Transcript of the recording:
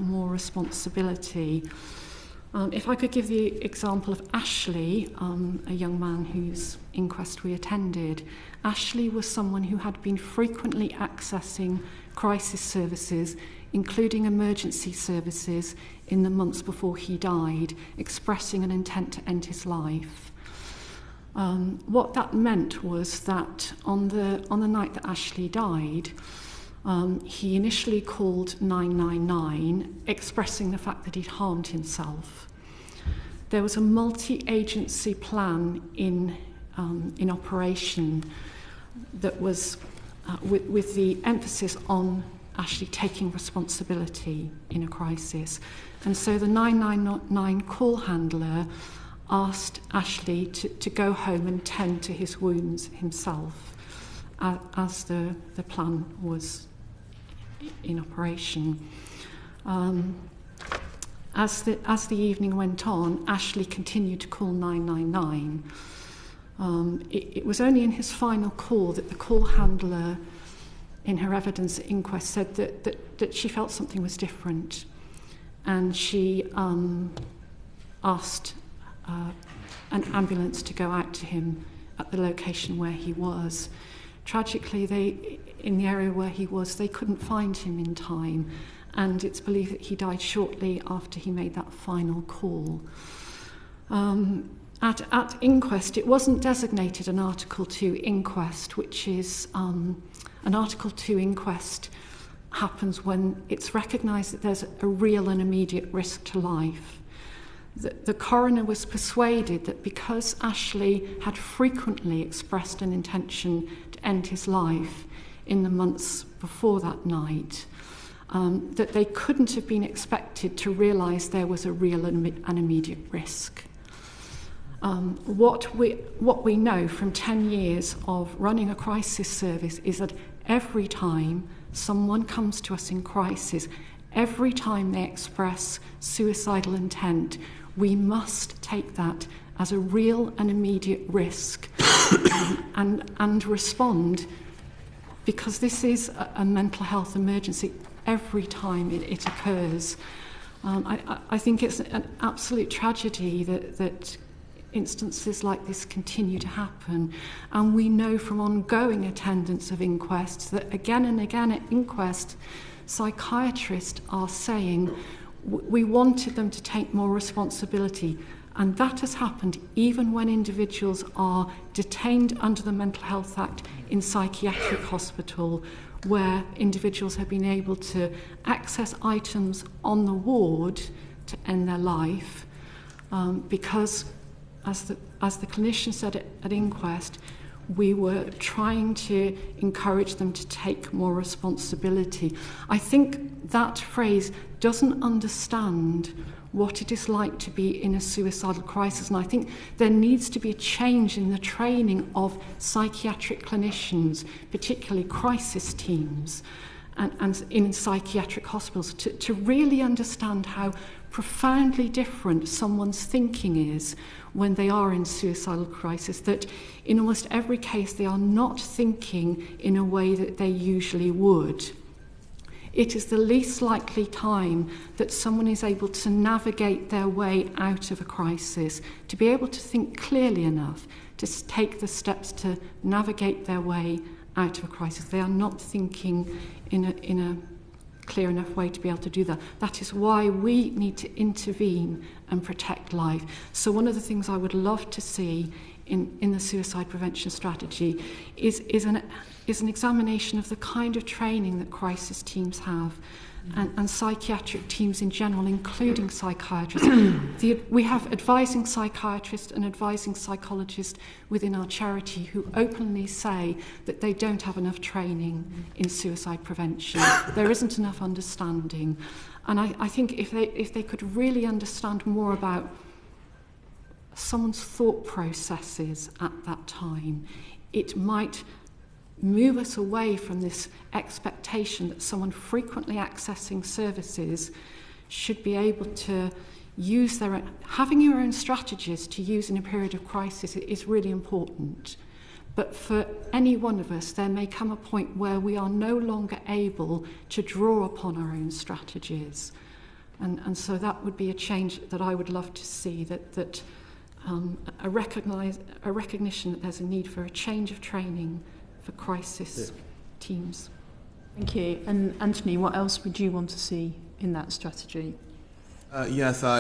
more responsibility. If I could give the example of Ashley, a young man whose inquest we attended. Ashley was someone who had been frequently accessing crisis services, including emergency services, in the months before he died, expressing an intent to end his life. What that meant was that on the night that Ashley died, he initially called 999, expressing the fact that he'd harmed himself. There was a multi-agency plan in operation that was with the emphasis on Ashley taking responsibility in a crisis. And so the 999 call handler asked Ashley to go home and tend to his wounds himself, as the plan was in operation. As the evening went on, Ashley continued to call 999. It was only in his final call that the call handler, in her evidence at inquest, said that she felt something was different, and she asked an ambulance to go out to him at the location where he was. Tragically, in the area where he was, they couldn't find him in time, and it's believed that he died shortly after he made that final call. At inquest, it wasn't designated an Article 2 inquest, which is an Article 2 inquest happens when it's recognised that there's a real and immediate risk to life. The coroner was persuaded that because Ashley had frequently expressed an intention to end his life in the months before that night, that they couldn't have been expected to realise there was a real and immediate risk. What we know from 10 years of running a crisis service is that every time someone comes to us in crisis, every time they express suicidal intent, we must take that as a real and immediate risk and respond, because this is a mental health emergency every time it occurs. I think it's an absolute tragedy that instances like this continue to happen, and we know from ongoing attendance of inquests that again and again at inquest, psychiatrists are saying we wanted them to take more responsibility, and that has happened even when individuals are detained under the Mental Health Act in psychiatric hospital, where individuals have been able to access items on the ward to end their life, because as the clinician said at inquest, we were trying to encourage them to take more responsibility. I think that phrase doesn't understand what it is like to be in a suicidal crisis, and I think there needs to be a change in the training of psychiatric clinicians, particularly crisis teams and in psychiatric hospitals, to really understand how profoundly different someone's thinking is when they are in suicidal crisis, that in almost every case they are not thinking in a way that they usually would. It is the least likely time that someone is able to navigate their way out of a crisis, to be able to think clearly enough to take the steps to navigate their way out of a crisis. They are not thinking in a clear enough way to be able to do that. That is why we need to intervene and protect life. So one of the things I would love to see in the suicide prevention strategy is an examination of the kind of training that crisis teams have, and psychiatric teams in general, including psychiatrists. We have advising psychiatrists and advising psychologists within our charity who openly say that they don't have enough training in suicide prevention. There isn't enough understanding. And I think if they could really understand more about someone's thought processes at that time, it might move us away from this expectation that someone frequently accessing services should be able to use having your own strategies to use in a period of crisis is really important. But for any one of us, there may come a point where we are no longer able to draw upon our own strategies. And so that would be a change that I would love to see, that a recognition that there's a need for a change of training for crisis teams. Thank you. And Anthony, what else would you want to see in that strategy? Yes,